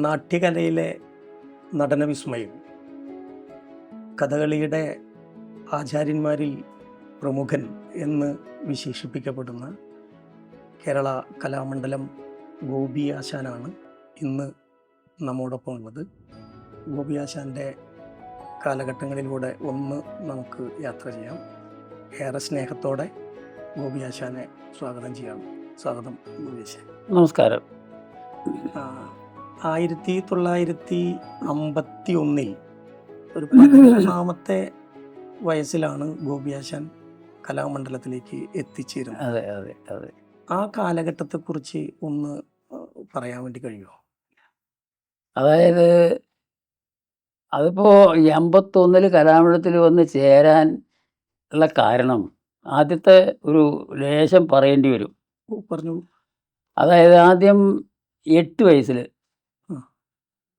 നാട്യകലയിലെ നടനവിസ്മയം, കഥകളിയുടെ ആചാര്യന്മാരിൽ പ്രമുഖൻ എന്ന് വിശേഷിപ്പിക്കപ്പെടുന്ന കേരള കലാമണ്ഡലം ഗോപി ആശാനാണ് ഇന്ന് നമ്മോടൊപ്പം ഉള്ളത്. ഗോപി ആശാൻ്റെ കാലഘട്ടങ്ങളിലൂടെ ഒന്ന് നമുക്ക് യാത്ര ചെയ്യാം. ഏറെ സ്നേഹത്തോടെ ഗോപി ആശാനെ സ്വാഗതം ചെയ്യാം. സ്വാഗതം ഗോപി ആശാൻ. നമസ്കാരം. 1951 ഒരു 13-ാമത്തെ വയസ്സിലാണ് ഗോപി ആശാൻ കലാമണ്ഡലത്തിലേക്ക് എത്തിച്ചേരുന്നത്. അതെ അതെ അതെ. ആ കാലഘട്ടത്തെക്കുറിച്ച് ഒന്ന് പറയാൻ വേണ്ടി കഴിയുമോ? അതായത് അതിപ്പോൾ 51 കലാമണ്ഡലത്തിൽ വന്ന് ചേരാൻ ഉള്ള കാരണം ആദ്യത്തെ ഒരു ലേശം പറയേണ്ടി വരും. പറഞ്ഞു. അതായത് ആദ്യം 8 വയസ്സിൽ,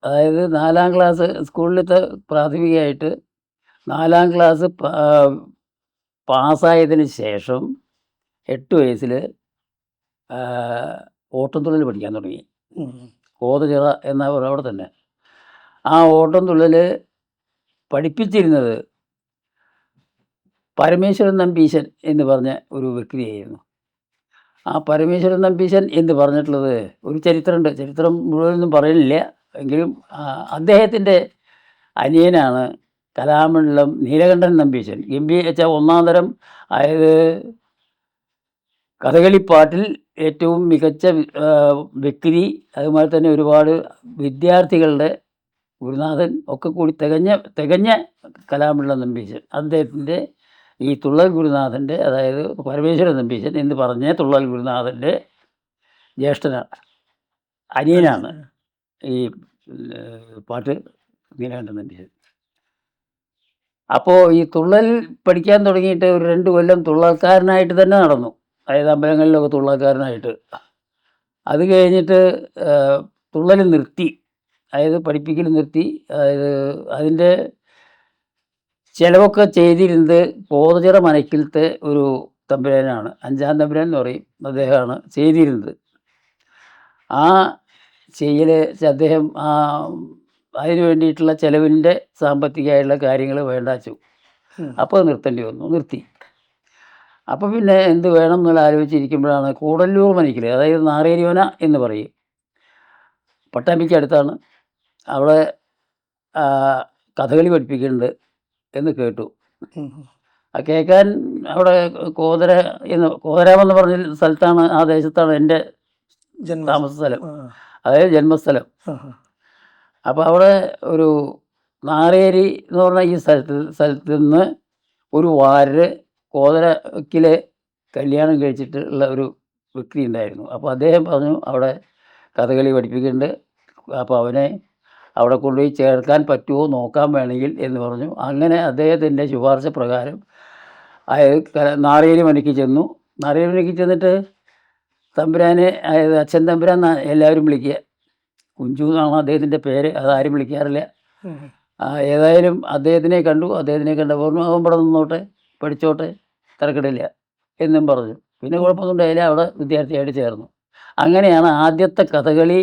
അതായത് 4-ാം ക്ലാസ് സ്കൂളിലത്തെ പ്രാഥമികമായിട്ട് 4-ാം ക്ലാസ് പാസ്സായതിന് ശേഷം 8 വയസ്സിൽ ഓട്ടംതുള്ളൽ പഠിക്കാൻ തുടങ്ങി. കോതച്ചിറ എന്ന അവിടെ തന്നെ. ആ ഓട്ടംതുള്ളൽ പഠിപ്പിച്ചിരുന്നത് പരമേശ്വരൻ നമ്പീശൻ എന്ന് പറഞ്ഞ ഒരു വ്യക്തിയായിരുന്നു. ആ പരമേശ്വരൻ നമ്പീശൻ എന്ന് പറഞ്ഞിട്ടുള്ളത് ഒരു ചരിത്രമുണ്ട്. ചരിത്രം മുഴുവനൊന്നും പറയുന്നില്ല, എങ്കിലും അദ്ദേഹത്തിൻ്റെ അനിയനാണ് കലാമണ്ഡലം നീലകണ്ഠൻ നമ്പീശൻ. ഗംഭീര ഒന്നാം തരം, അതായത് കഥകളിപ്പാട്ടിൽ ഏറ്റവും മികച്ച വ്യക്തി, അതുപോലെ തന്നെ ഒരുപാട് വിദ്യാർത്ഥികളുടെ ഗുരുനാഥൻ ഒക്കെ കൂടി തികഞ്ഞ കലാമണ്ഡലം നമ്പീശൻ. അദ്ദേഹത്തിൻ്റെ ഈ തുള്ളൽ ഗുരുനാഥൻ്റെ, അതായത് പരമേശ്വരൻ നമ്പീശൻ എന്ന് പറഞ്ഞ തുള്ളൽ ഗുരുനാഥൻ്റെ ജ്യേഷ്ഠനാണ്, അനിയനാണ് ഈ പാട്ട് നീലകണ്ഠൻ നമ്പീശൻ. അപ്പോൾ ഈ തുള്ളൽ പഠിക്കാൻ തുടങ്ങിയിട്ട് ഒരു 2 കൊല്ലം തുള്ളൽക്കാരനായിട്ട് തന്നെ നടന്നു. അതായത് അമ്പലങ്ങളിലൊക്കെ തുള്ളൽക്കാരനായിട്ട്. അത് കഴിഞ്ഞിട്ട് തുള്ളൽ നിർത്തി, അതായത് പഠിപ്പിക്കൽ നിർത്തി. അതായത് അതിൻ്റെ ചിലവൊക്കെ ചെയ്തിരുന്നത് കോതച്ചിറ മനക്കിലത്തെ ഒരു തമ്പുരാനാണ്, 5-ാം തമ്പുരാൻ എന്ന് പറയും, അദ്ദേഹമാണ് ചെയ്തിരുന്നത്. ആ ചെയ്യൽ അദ്ദേഹം അതിന് വേണ്ടിയിട്ടുള്ള ചിലവിൻ്റെ സാമ്പത്തികമായിട്ടുള്ള കാര്യങ്ങൾ വേണ്ട വെച്ചു. അപ്പോൾ നിർത്തേണ്ടി വന്നു, നിർത്തി. അപ്പോൾ പിന്നെ എന്ത് വേണം എന്നുള്ള ആലോചിച്ചിരിക്കുമ്പോഴാണ് കൂടല്ലൂർ മനക്കിൽ, അതായത് നാറേരിയോന എന്ന് പറയും, പട്ടാമ്പിക്ക് അടുത്താണ്, അവിടെ കഥകളി പഠിപ്പിക്കുന്നുണ്ട് എന്ന് കേട്ടു. കേൾക്കാൻ അവിടെ കോതരാമെന്ന് പറഞ്ഞ സ്ഥലത്താണ്, ആ ദേശത്താണ് എൻ്റെ താമസ സ്ഥലം, അതായത് ജന്മസ്ഥലം. അപ്പോൾ അവിടെ ഒരു നാറേരി എന്ന് പറഞ്ഞ ഈ സ്ഥലത്ത് നിന്ന് ഒരു വാരര് കോതരക്കിലെ കല്യാണം കഴിച്ചിട്ടുള്ള ഒരു വ്യക്തി ഉണ്ടായിരുന്നു. അപ്പോൾ അദ്ദേഹം പറഞ്ഞു അവിടെ കഥകളി പഠിപ്പിക്കുന്നുണ്ട്, അപ്പോൾ അവനെ അവിടെ കൊണ്ടുപോയി ചേർക്കാൻ പറ്റുമോ നോക്കാൻ വേണമെങ്കിൽ എന്ന് പറഞ്ഞു. അങ്ങനെ അദ്ദേഹത്തിൻ്റെ ശുപാർശ പ്രകാരം നാറേരി മനയ്ക്ക് ചെന്നു. നാറേരി മനയ്ക്ക് ചെന്നിട്ട് തമ്പുരാനെ, അതായത് അച്ഛൻ തമ്പുരാൻ എല്ലാവരും വിളിക്കുക, കുഞ്ചു എന്നാണ് അദ്ദേഹത്തിൻ്റെ പേര്, അതാരും വിളിക്കാറില്ല. ഏതായാലും അദ്ദേഹത്തിനെ കണ്ടു. അദ്ദേഹത്തിനെ കണ്ടപ്പോൾ പറഞ്ഞു അവൻ ഇവിടെ നിന്നോട്ടെ, പഠിച്ചോട്ടെ, തിരക്കിടില്ല എന്നും പറഞ്ഞു. പിന്നെ കുഴപ്പമൊന്നും ഉണ്ടായില്ല, അവിടെ വിദ്യാർത്ഥിയായിട്ട് ചേർന്നു. അങ്ങനെയാണ് ആദ്യത്തെ കഥകളി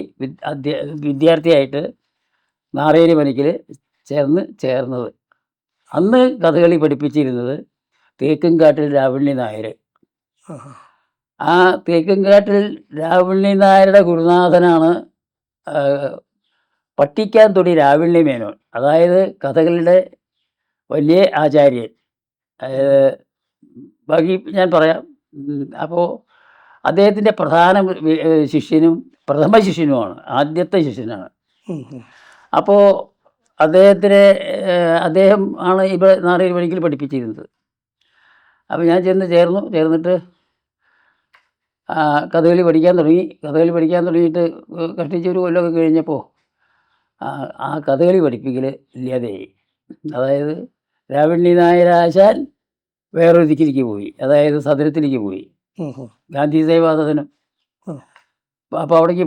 വിദ്യാർത്ഥിയായിട്ട് നാറേരി മനക്കിൽ ചേർന്നത്. അന്ന് കഥകളി പഠിപ്പിച്ചിരുന്നത് തേക്കുംകാട്ടിൽ രാവണി നായർ. ആ തേക്കുംകാട്ടിൽ രാവണി നായരുടെ ഗുരുനാഥനാണ് പട്ടിക്കാൻതൊടി രാവണി മേനോൻ, അതായത് കഥകളിയുടെ വലിയ ആചാര്യൻ. ബാക്കി ഞാൻ പറയാം. അപ്പോൾ അദ്ദേഹത്തിൻ്റെ പ്രഥമ ശിഷ്യനുമാണ്, ആദ്യത്തെ ശിഷ്യനാണ്. അപ്പോൾ അദ്ദേഹം ആണ് ഇവിടെ നാറേരി മനക്കിൽ പഠിപ്പിച്ചിരുന്നത്. അപ്പോൾ ഞാൻ ചേർന്നിട്ട് കഥകളി പഠിക്കാൻ തുടങ്ങിയിട്ട് കഷ്ടിച്ച് ഒരു കൊല്ലമൊക്കെ കഴിഞ്ഞപ്പോൾ ആ കഥകളി പഠിപ്പിക്കൽ ഇല്ലാതെയായി. അതായത് രാവണി നായരാശാൻ വേറൊരു ദിക്കിലേക്ക് പോയി, അതായത് സദനത്തിലേക്ക് പോയി, ഗാന്ധി സേവാസദനം. അപ്പോൾ അവിടേക്ക്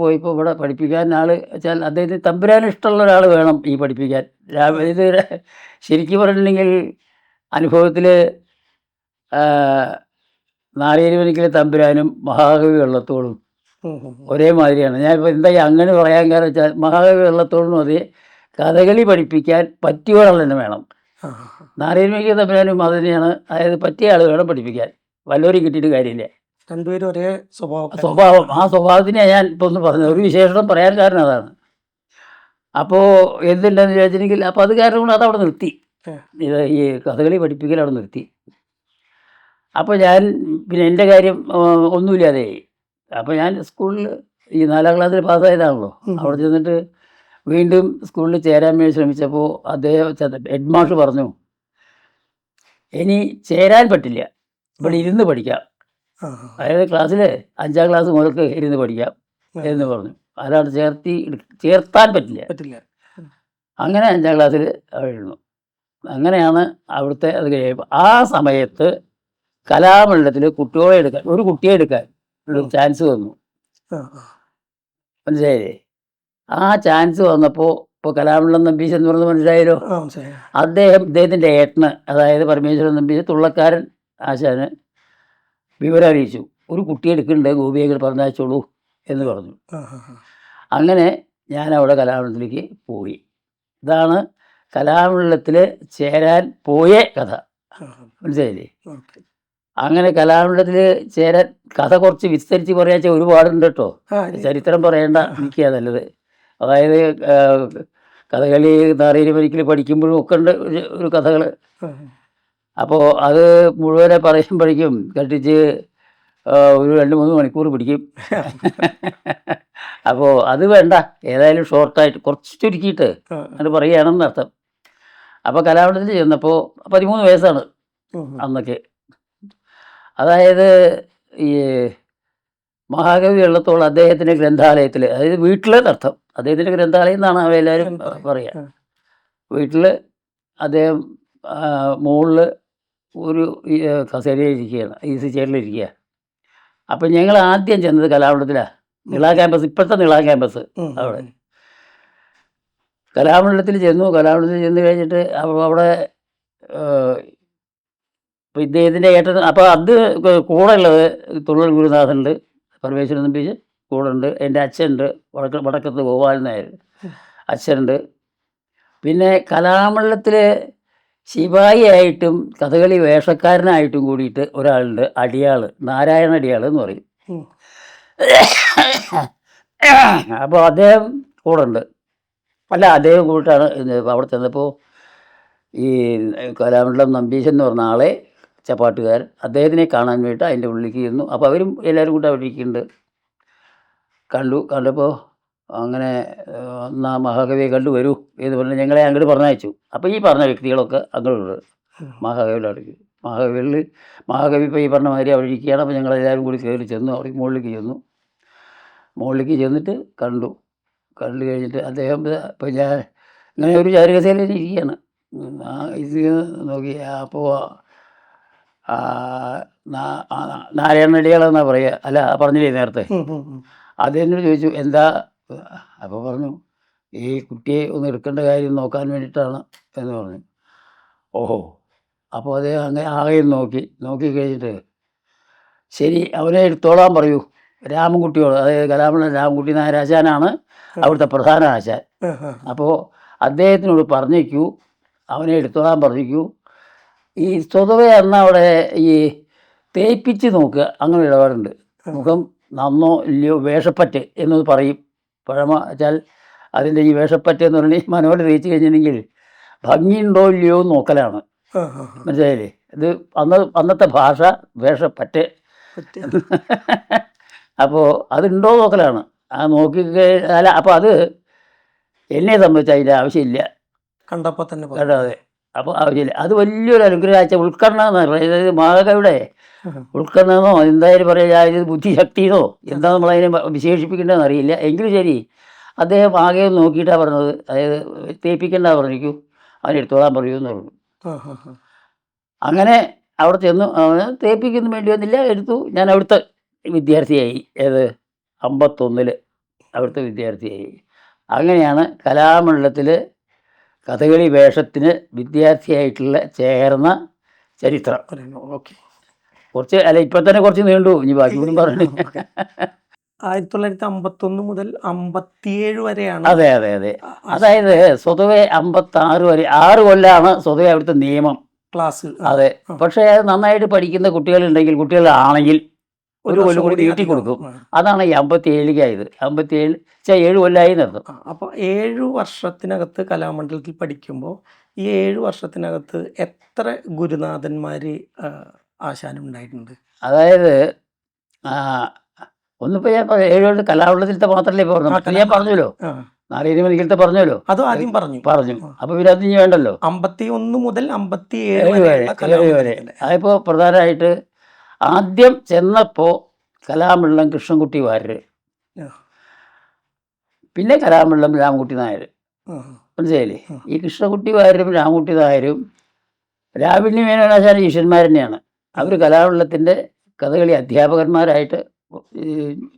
പോയപ്പോൾ ഇവിടെ പഠിപ്പിക്കാൻ വെച്ചാൽ അദ്ദേഹത്തിന് തമ്പുരാൻ ഇഷ്ടമുള്ള ഒരാൾ വേണം ഈ പഠിപ്പിക്കാൻ. ഇത് ശരിക്കും പറഞ്ഞിട്ടുണ്ടെങ്കിൽ അനുഭവത്തിൽ നാറേരി മനക്കിലെ തമ്പുരാനും മഹാകവി വള്ളത്തോളും ഒരേ മാതിരിയാണ്. ഞാൻ ഇപ്പോൾ എന്താ അങ്ങനെ പറയാൻ കാരണം വെച്ചാൽ മഹാകവി വെള്ളത്തോളിനും അതേ കഥകളി പഠിപ്പിക്കാൻ പറ്റിയ ഒരാൾ തന്നെ വേണം. നാരായണ തമ്പുരാനും അത് തന്നെയാണ്. അതായത് പറ്റിയ ആൾ വേണം പഠിപ്പിക്കാൻ. വല്ലവരും കിട്ടിയിട്ട് കാര്യമില്ല. രണ്ടുപേരും ഒരേ സ്വഭാവം ആ സ്വഭാവത്തിനെ ഞാൻ ഇപ്പോൾ ഒന്ന് പറഞ്ഞത്. ഒരു വിശേഷണം പറയാൻ കാരണം അതാണ്. അപ്പോൾ എന്തുണ്ടെന്ന് വിചാരിച്ചിട്ടുണ്ടെങ്കിൽ അപ്പോൾ അത് കാരണം കൊണ്ട് അതവിടെ നിർത്തി. ഇത് ഈ കഥകളി പഠിപ്പിക്കൽ അവിടെ നിർത്തി. അപ്പോൾ ഞാൻ പിന്നെ എൻ്റെ കാര്യം ഒന്നുമില്ലാതെയായി. അപ്പോൾ ഞാൻ സ്കൂളിൽ ഈ 4ാം ക്ലാസ്സിൽ പാസ്സായതാണല്ലോ. അവിടെ ചെന്നിട്ട് വീണ്ടും സ്കൂളിൽ ചേരാൻ വേണ്ടി ശ്രമിച്ചപ്പോൾ അദ്ദേഹം ഹെഡ് മാസ്റ്റർ പറഞ്ഞു, ഇനി ചേരാൻ പറ്റില്ല, ഇവിടെ ഇരുന്ന് പഠിക്കാം. അതായത് ക്ലാസ്സിൽ 5ാം ക്ലാസ് മുതൽക്ക് ഇരുന്ന് പഠിക്കാം എന്ന് പറഞ്ഞു. അല്ലാണ്ട് ചേർത്താൻ പറ്റില്ല. അങ്ങനെ 5ാം ക്ലാസ്സിൽ ആയിരുന്നു. അങ്ങനെയാണ് അവിടുത്തെ അത് കഴിയുമ്പോൾ ആ സമയത്ത് കലാമണ്ഡലത്തിൽ ഒരു കുട്ടിയെ എടുക്കാൻ ഒരു ചാൻസ് വന്നു. മനസ്സിലായില്ലേ? ആ ചാൻസ് വന്നപ്പോൾ ഇപ്പോൾ കലാമണ്ഡലം നമ്പീശൻ എന്ന് പറഞ്ഞത് മനസ്സിലായല്ലോ. ഇദ്ദേഹത്തിൻ്റെ ഏട്ടന്, അതായത് പരമേശ്വരൻ നമ്പീശൻ തുള്ളക്കാരൻ ആശാന് വിവരം അറിയിച്ചു, ഒരു കുട്ടിയെ എടുക്കുന്നുണ്ട്, ഗോപിയേക്കർ പറഞ്ഞയച്ചോളൂ എന്ന് പറഞ്ഞു. അങ്ങനെ ഞാൻ അവിടെ കലാമണ്ഡലത്തിലേക്ക് പോയി. ഇതാണ് കലാമണ്ഡലത്തിൽ ചേരാൻ പോയ കഥ. മനസ്സിലായില്ലേ? അങ്ങനെ കലാമണ്ഡലത്തിൽ ചേരാൻ കഥ കുറച്ച് വിസ്തരിച്ച് പറയാച്ച ഒരുപാടുണ്ട് കേട്ടോ. ചരിത്രം പറയേണ്ട എനിക്ക് നല്ലത്. അതായത് കഥകളി നാരേരി പഠിക്കുമ്പോഴും ഒക്കെ ഉണ്ട് ഒരു കഥകൾ. അപ്പോൾ അത് മുഴുവനെ പറയുമ്പോഴേക്കും കട്ടിച്ച് ഒരു 2-3 മണിക്കൂർ പിടിക്കും. അപ്പോൾ അത് വേണ്ട, ഏതായാലും ഷോർട്ടായിട്ട് കുറച്ച് ചുരുക്കിയിട്ട് അത് പറയുകയാണെന്ന് അർത്ഥം. അപ്പോൾ കലാമണ്ഡലത്തിൽ ചെന്നപ്പോൾ 13 വയസ്സാണ് അന്നൊക്കെ. അതായത് ഈ മഹാകവി വെള്ളത്തോൾ അദ്ദേഹത്തിൻ്റെ ഗ്രന്ഥാലയത്തിൽ, അതായത് വീട്ടിലെ അർത്ഥം, അദ്ദേഹത്തിൻ്റെ ഗ്രന്ഥാലയം എന്നാണ് അവരെല്ലാവരും പറയുക. വീട്ടിൽ അദ്ദേഹം മുകളിൽ ഒരു കസേരയിലിരിക്കുകയാണ്, ഈസി ചെയറിലിരിക്കുക. അപ്പം ഞങ്ങൾ ആദ്യം ചെന്നത് കലാമണ്ഡലത്തിലാണ്. നിള ക്യാമ്പസ്, ഇപ്പോഴത്തെ നിള ക്യാമ്പസ്. അവിടെ കലാമണ്ഡലത്തിൽ ചെന്ന് കഴിഞ്ഞിട്ട് അവിടെ ഇപ്പോൾ ഇദ്ദേഹത്തിൻ്റെ ഏട്ടൻ, അപ്പോൾ അത് കൂടെ ഉള്ളത് തുള്ളൽ ഗുരുനാഥനുണ്ട്, പരമേശ്വരൻ നമ്പീശൻ കൂടെ ഉണ്ട്, എൻ്റെ അച്ഛനുണ്ട്, വടക്കത്ത് ഗോപാലൻ നായർ അച്ഛനുണ്ട്. പിന്നെ കലാമണ്ഡലത്തിൽ ശിവായി ആയിട്ടും കഥകളി വേഷക്കാരനായിട്ടും കൂടിയിട്ട് ഒരാളുണ്ട്, അടിയാൾ, നാരായണ അടിയാൾ എന്ന് പറയും. അപ്പോൾ അദ്ദേഹം കൂടെ ഉണ്ട്. അദ്ദേഹം കൂടിയിട്ടാണ് അവിടെ ചെന്നപ്പോൾ ഈ കലാമണ്ഡലം നമ്പീശൻ എന്ന് പറഞ്ഞ ആളെ, ചപ്പാട്ടുകാരൻ, അദ്ദേഹത്തിനെ കാണാൻ വേണ്ടിയിട്ട് അതിൻ്റെ ഉള്ളിലേക്ക് ചെന്നു. അപ്പോൾ അവരും എല്ലാവരും കൂടെ അവിടെ ഇരിക്കുന്നുണ്ട്. കണ്ടപ്പോൾ അങ്ങനെ എന്നാ മഹാകവിയെ കണ്ടുവരൂ എന്ന് പറഞ്ഞ് ഞങ്ങളെ അങ്ങോട്ട് പറഞ്ഞയച്ചു. അപ്പോൾ ഈ പറഞ്ഞ വ്യക്തികളൊക്കെ അങ്ങോട്ടുണ്ട് മഹാകവിയുടെ അടുത്ത്. മഹാകവി ഇപ്പോൾ ഈ പറഞ്ഞ മാതിരി അവിടെ ഇരിക്കുകയാണ്. അപ്പോൾ ഞങ്ങളെല്ലാവരും കൂടി കയറി ചെന്നു. അവിടെ മുകളിലേക്ക് ചെന്നിട്ട് കണ്ടു കഴിഞ്ഞിട്ട് അദ്ദേഹം ഇപ്പോൾ ഞാൻ ഇങ്ങനെ ഒരു ചാരുകസേലയിൽ ഇരിക്കുകയാണ്. ഇത് നോക്കി. അപ്പോൾ നാരായണ അടിയാളെന്നാണ് പറയുക, അല്ല പറഞ്ഞില്ലേ നേരത്തെ. അദ്ദേഹത്തിനോട് ചോദിച്ചു എന്താ. അപ്പോൾ പറഞ്ഞു, ഈ കുട്ടിയെ ഒന്ന് എടുക്കേണ്ട കാര്യം നോക്കാൻ വേണ്ടിയിട്ടാണ് എന്ന് പറഞ്ഞു. ഓഹോ. അപ്പോൾ അദ്ദേഹം അങ്ങനെ ആകെ നോക്കി കഴിഞ്ഞിട്ട്, ശരി അവനെ എടുത്തോളാൻ പറയൂ രാമൻകുട്ടിയോട്. അതായത് കലാമണ്ഡലം രാമൻകുട്ടി നായരാശാനാണ് അവിടുത്തെ പ്രധാന ആശാൻ. അപ്പോൾ അദ്ദേഹത്തിനോട് പറഞ്ഞേക്കൂ, അവനെ എടുത്തോളാൻ പറഞ്ഞേക്കൂ. ഈ സ്വതവേ അന്ന് അവിടെ ഈ തേപ്പിച്ച് നോക്കുക അങ്ങനെ ഇടപാടുണ്ട്. മുഖം നന്നോ ഇല്ലയോ, വേഷപ്പറ്റ് എന്ന് പറയും. പഴമ വെച്ചാൽ അതിൻ്റെ ഈ വേഷപ്പറ്റ് എന്ന് പറഞ്ഞാൽ മനോഹര തേച്ച് കഴിഞ്ഞിട്ടുണ്ടെങ്കിൽ ഭംഗിയുണ്ടോ ഇല്ലയോ നോക്കലാണ്. മനസ്സിലായില്ലേ? ഇത് അന്നത്തെ ഭാഷ വേഷപ്പറ്റ്. അപ്പോൾ അതുണ്ടോ നോക്കലാണ്. ആ അല്ല, അപ്പോൾ അത് എന്നെ സംബന്ധിച്ച് അതിൻ്റെ ആവശ്യമില്ല. കണ്ടപ്പോൾ തന്നെ അതെ. അപ്പോൾ ആവശ്യമില്ല. അത് വലിയൊരു അനുഗ്രഹം. ഉൾക്കരണം എന്ന് പറയുന്നത്, അതായത് മഹാകവിയുടെ ഉൾക്കരണമെന്നോ എന്തായാലും പറയാം, ഇത് ബുദ്ധിശക്തിയെന്നോ എന്താ നമ്മളതിനെ വിശേഷിപ്പിക്കേണ്ടതെന്ന് അറിയില്ല. എങ്കിലും ശരി, അദ്ദേഹം ആകെ നോക്കിയിട്ടാണ് പറഞ്ഞത്. അതായത് തേപ്പിക്കേണ്ട പറഞ്ഞിരിക്കൂ, അവനെടുത്തോളാൻ പറയൂ എന്ന് പറഞ്ഞു. അങ്ങനെ അവിടെ ചെന്നു. അവന് തേപ്പിക്കൊന്നും വേണ്ടി വന്നില്ല, എടുത്തു. ഞാൻ അവിടുത്തെ വിദ്യാർത്ഥിയായി. 51 അവിടുത്തെ വിദ്യാർത്ഥിയായി. അങ്ങനെയാണ് കലാമണ്ഡലത്തിൽ കഥകളി വേഷത്തിന് വിദ്യാർത്ഥിയായിട്ടുള്ള ചേർന്ന ചരിത്രം. ഓക്കെ. കുറച്ച് അല്ല, ഇപ്പം തന്നെ കുറച്ച് നീണ്ടു, ഇനി ബാക്കി കൂടി പറഞ്ഞു. 1951 മുതൽ 57 വരെയാണ്. അതെ അതെ അതെ. അതായത് സ്വതവേ 56 വരെ 6 കൊല്ലാണ് സ്വതവേ അവിടുത്തെ നിയമം. ക്ലാസ്. അതെ. പക്ഷേ അത് നന്നായിട്ട് പഠിക്കുന്ന കുട്ടികളുണ്ടെങ്കിൽ, കുട്ടികളാണെങ്കിൽ ഒരു കൊല്ലം കൂടി നീട്ടി കൊടുക്കും. അതാണ് ഈ 57ലേക്ക് ആയത്. 57 7 കൊല്ലമായി നടത്തും. അപ്പോൾ 7 വർഷത്തിനകത്ത് കലാമണ്ഡലത്തിൽ പഠിക്കുമ്പോൾ ഈ 7 വർഷത്തിനകത്ത് എത്ര ഗുരുനാഥന്മാർ ആശാനുണ്ടായിട്ടുണ്ട്? അതായത് ഒന്നിപ്പോൾ ഞാൻ 7 കൊല്ലം കലാമണ്ഡലത്തിലത്തെ മാത്രമല്ലേ ഇപ്പോൾ പറഞ്ഞു. ഞാൻ പറഞ്ഞല്ലോ, നാരീമണിക്കലത്തെ പറഞ്ഞല്ലോ. അത് ആദ്യം പറഞ്ഞു. അപ്പോൾ പിന്നെ അത് ഇനി വേണ്ടല്ലോ. 51 മുതൽ 57 വരെ. അതിപ്പോൾ പ്രധാനമായിട്ട് ആദ്യം ചെന്നപ്പോൾ കലാമണ്ഡലം കൃഷ്ണൻകുട്ടി വാര്യർ, പിന്നെ കലാമണ്ഡലം രാമൻകുട്ടി നായർ. മനസ്സിലായില്ലേ? ഈ കൃഷ്ണൻകുട്ടി വാര്യരും രാമൻകുട്ടി നായരും രാവിണ്ണി മേനോനാശാന ശിഷ്യന്മാർ തന്നെയാണ്. അവർ കലാമണ്ഡലത്തിൻ്റെ കഥകളി അധ്യാപകന്മാരായിട്ട്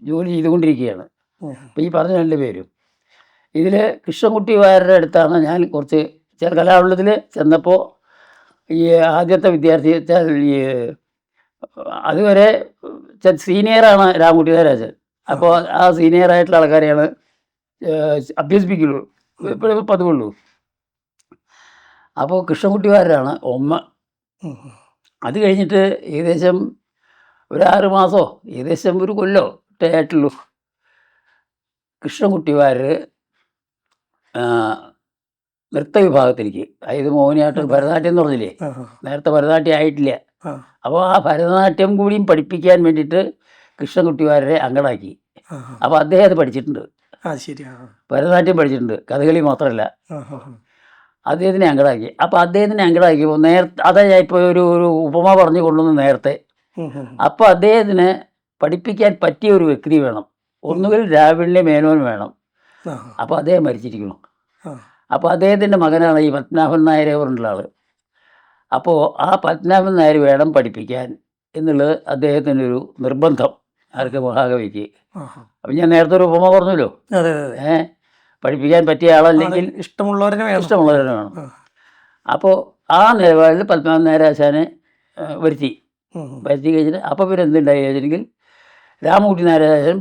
ജോലി ചെയ്തുകൊണ്ടിരിക്കുകയാണ്. അപ്പോൾ ഈ പറഞ്ഞ 2 പേരും ഇതിൽ കൃഷ്ണൻകുട്ടി വാര്യരുടെ അടുത്താണ് ഞാൻ കുറച്ച് കലാമണ്ഡലത്തിൽ ചെന്നപ്പോൾ ഈ ആദ്യത്തെ വിദ്യാർത്ഥി വെച്ചാൽ ഈ അതുവരെ സീനിയറാണ് രാമൻകുട്ടി നായരാജൻ. അപ്പോൾ ആ സീനിയറായിട്ടുള്ള ആൾക്കാരെയാണ് അഭ്യസിപ്പിക്കുള്ളൂ, ഇപ്പോഴും പതിവുള്ളൂ. അപ്പോൾ കൃഷ്ണൻകുട്ടി വാര്യരാണ് ഒന്ന്. അത് കഴിഞ്ഞിട്ട് ഏകദേശം ഒരു 6 മാസമോ ഏകദേശം ഒരു കൊല്ലോ ആയിട്ടുള്ളൂ. കൃഷ്ണൻകുട്ടി വാര്യർ നൃത്ത വിഭാഗത്തിലേക്ക്, അതായത് മോഹിനിയാട്ടം ഭരതനാട്യം എന്ന് പറഞ്ഞില്ലേ, നേരത്തെ ഭരതനാട്യം ആയിട്ടില്ല. അപ്പോൾ ആ ഭരതനാട്യം കൂടിയും പഠിപ്പിക്കാൻ വേണ്ടിയിട്ട് കൃഷ്ണൻകുട്ടി വാര്യരെ അങ്കടാക്കി. അപ്പോൾ അദ്ദേഹം അത് പഠിച്ചിട്ടുണ്ട്, ഭരതനാട്യം പഠിച്ചിട്ടുണ്ട്, കഥകളി മാത്രമല്ല. അദ്ദേഹത്തിനെ അങ്കടാക്കി. അപ്പോൾ അദ്ദേഹത്തിനെ അങ്കടാക്കിയപ്പോൾ അതാ ഞാൻ ഇപ്പോൾ ഒരു ഉപമ പറഞ്ഞു കൊണ്ടുവന്ന് നേരത്തെ. അപ്പോൾ അദ്ദേഹത്തിന് പഠിപ്പിക്കാൻ പറ്റിയ ഒരു വ്യക്തി വേണം. ഒന്നുകിൽ രാവിണ്ണി മേനോൻ വേണം. അപ്പോൾ അദ്ദേഹം മരിച്ചിരിക്കണം. അപ്പോൾ അദ്ദേഹത്തിൻ്റെ മകനാണ് ഈ പത്മനാഭൻ നായർ പറഞ്ഞുള്ള ആൾ. അപ്പോൾ ആ പത്മനാഭൻ നായർ വേണം പഠിപ്പിക്കാൻ എന്നുള്ളത് അദ്ദേഹത്തിൻ്റെ ഒരു നിർബന്ധം. ആർക്ക്? മഹാകവിക്ക്. അപ്പം ഞാൻ നേരത്തെ ഒരു ഉപമ പറഞ്ഞല്ലോ, പഠിപ്പിക്കാൻ പറ്റിയ ആളല്ലെങ്കിൽ ഇഷ്ടമുള്ളവരെ വേണം. അപ്പോൾ ആ നിലപാടിൽ പത്മനാഭൻ നായരാശാനെ വരുത്തി കഴിഞ്ഞിട്ട് അപ്പോൾ പിന്നെ എന്തുണ്ടായി വെച്ചിട്ടുണ്ടെങ്കിൽ രാമൻകുട്ടി നായരാശാനും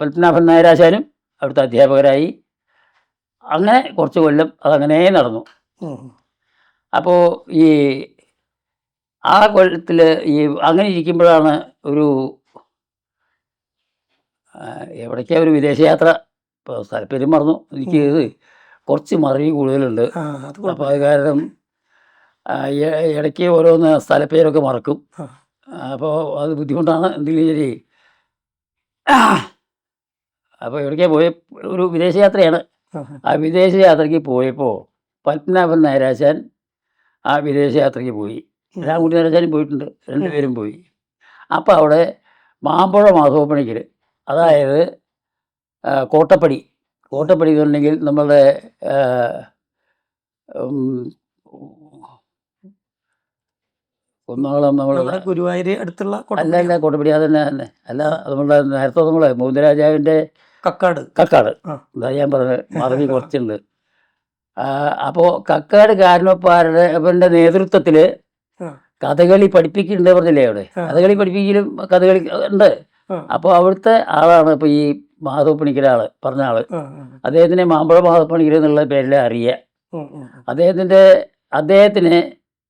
പത്മനാഭൻ നായരാശാനും അവിടുത്തെ അധ്യാപകരായി. അങ്ങനെ കുറച്ച് കൊല്ലം അതങ്ങനെ നടന്നു. അപ്പോൾ ഈ ആ കൊല്ലത്തിൽ ഈ അങ്ങനെ ഇരിക്കുമ്പോഴാണ് ഒരു എവിടേക്കാ ഒരു വിദേശയാത്ര, ഇപ്പോൾ സ്ഥലപ്പേരും മറന്നു എനിക്ക്, കുറച്ച് മറവി കൂടുതലുണ്ട്. അപ്പോൾ അത് കാരണം ഇടയ്ക്ക് ഓരോന്ന് സ്ഥലപ്പേരൊക്കെ മറക്കും. അപ്പോൾ അത് ബുദ്ധിമുട്ടാണ്. എന്തെങ്കിലും ശരി. അപ്പോൾ എവിടേക്കാ പോയ ഒരു വിദേശയാത്രയാണ്. ആ വിദേശയാത്രയ്ക്ക് പോയപ്പോൾ പത്മനാഭൻ നായരാശാൻ ആ വിദേശയാത്രയ്ക്ക് പോയി. രാമൻകുട്ടി നായരാശാനും പോയിട്ടുണ്ട്, 2 പേരും പോയി. അപ്പോൾ അവിടെ മാമ്പുഴ മാധവപ്പണിക്കർ, അതായത് കോട്ടപ്പടി എന്ന് പറഞ്ഞിട്ടുണ്ടെങ്കിൽ നമ്മളുടെ കുന്നോളം നമ്മളുടെ ഗുരുവായൂർ അടുത്തുള്ള അല്ല കോട്ടപ്പടി അതന്നെ അല്ല, നമ്മളുടെ നേരത്തെ നമ്മളെ മൂന്നരാജാവിൻ്റെ കക്കാട് ഇതാ ഞാൻ പറഞ്ഞത്, മറവി കുറച്ചുണ്ട്. അപ്പോൾ കക്കാട് കാരണപ്പാരുടെ നേതൃത്വത്തിൽ കഥകളി പഠിപ്പിക്കുന്നുണ്ട് പറഞ്ഞില്ലേ അവിടെ. കഥകളി പഠിപ്പിക്കലും കഥകളി ഉണ്ട്. അപ്പോൾ അവിടുത്തെ ആളാണ് ഇപ്പോൾ ഈ മാധവപ്പണിക്കര ആള് പറഞ്ഞ ആള്. അദ്ദേഹത്തിനെ മാമ്പഴ മാധവപ്പണിക്കർ എന്നുള്ള പേരിൽ അറിയുക. അദ്ദേഹത്തിന്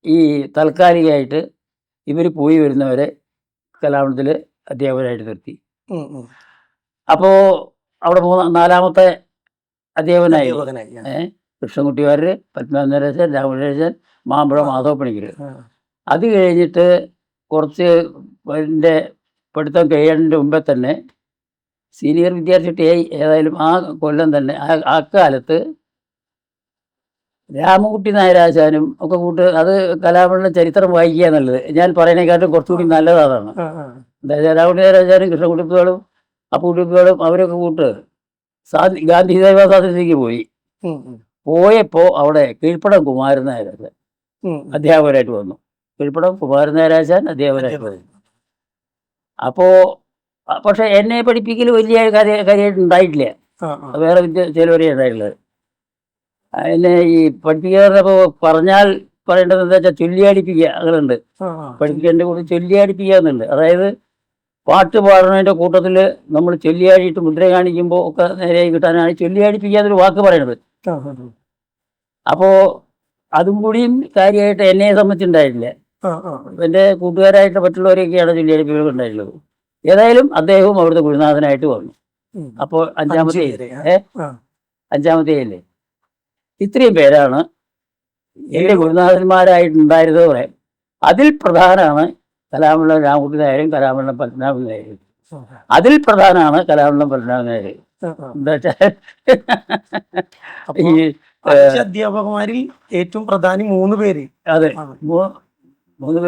ഈ താൽക്കാലികമായിട്ട് ഇവർ പോയി വരുന്നവരെ കലാമണ്ഡലത്തിൽ അധ്യാപകരായിട്ട് നിർത്തി. അപ്പോൾ അവിടെ 4ാമത്തെ അധ്യാപകനായി കൃഷ്ണൻകുട്ടി വാര്യർ, പത്മനാഭൻ നായരാശാൻ, രാമരാജൻ, മാമ്പഴ മാധവപ്പണിക്കർ. അത് കഴിഞ്ഞിട്ട് കുറച്ച് എൻ്റെ പഠിത്തം കഴിയുന്നതിൻ്റെ മുമ്പേ തന്നെ സീനിയർ വിദ്യാർത്ഥിയായി. ഏതായാലും ആ കൊല്ലം തന്നെ ആ കാലത്ത് രാമൻകുട്ടി നായരാശാനും ഒക്കെ കൂട്ട്, അത് കലാമണ്ഡലം ചരിത്രം വായിക്കുക എന്നുള്ളത് ഞാൻ പറയുന്നതിനെക്കാട്ടും കുറച്ചുകൂടി നല്ലത് അതാണ്. എന്തായാലും രാമൻകുട്ടി നായരാശാനും കൃഷ്ണൻകുട്ടിപ്പികളും അപ്പുകുട്ടിപ്പികളും അവരൊക്കെ കൂട്ട് ഗാന്ധി സേവാസാധനത്തിലേക്ക് പോയപ്പോൾ അവിടെ കീഴ്പ്പടം കുമാരൻ നായരാശാൻ അധ്യാപകരായിട്ട് വന്നു. കീഴ്പ്പടം കുമാരൻ നായരാശാൻ അധ്യാപകരായിട്ട് വന്നു. അപ്പോൾ പക്ഷെ എന്നെ പഠിപ്പിക്കൽ വലിയ കാര്യമായിട്ട് ഉണ്ടായിട്ടില്ല. വേറെ ചിലവരെ ഉണ്ടായിട്ടുള്ളത്. എന്നെ ഈ പഠിപ്പിക്കാറപ്പോൾ പറഞ്ഞാൽ പറയേണ്ടത് എന്താ വെച്ചാൽ ചൊല്ലിയാടിപ്പിക്കുക. അങ്ങനെയുണ്ട്, പഠിപ്പിക്കേണ്ട കൂടി ചൊല്ലിയാടിപ്പിക്കുക എന്നുണ്ട്. അതായത് പാട്ട് പാടുന്നതിൻ്റെ കൂട്ടത്തിൽ നമ്മൾ ചൊല്ലിയാടിയിട്ട് മുദ്ര കാണിക്കുമ്പോൾ ഒക്കെ നേരെ കിട്ടാനാണ് ചൊല്ലിയാടിപ്പിക്കാതൊരു വാക്ക് പറയണത്. അപ്പോൾ അതും കൂടിയും കാര്യമായിട്ട് എന്നെ സംബന്ധിച്ചുണ്ടായിട്ടില്ല. എൻ്റെ കൂട്ടുകാരായിട്ട് മറ്റുള്ളവരെയൊക്കെയാണ് ചൊല്ലിയാടിപ്പികൾ ഉണ്ടായിട്ടുള്ളത്. ഏതായാലും അദ്ദേഹവും അവിടുത്തെ ഗുരുനാഥനായിട്ട് വന്നു. അപ്പോൾ അഞ്ചാമത്തെ ഇത്രയും പേരാണ് എൻ്റെ ഗുരുനാഥന്മാരായിട്ടുണ്ടായിരുന്നത് പറയാം. അതിൽ പ്രധാനമാണ് കലാമണ്ഡലം രാമകുട്ടി നായരും കലാമണ്ഡലം പത്മനാഭൻ നായരും. അതിൽ പ്രധാനമാണ് കലാമണ്ഡലം പത്മനാഭൻ നായർ. എന്താ വെച്ചാൽ ഈ അധ്യാപകന്മാരിൽ ഏറ്റവും പ്രധാനി 3 പേര്. അതെ, മൂന്ന്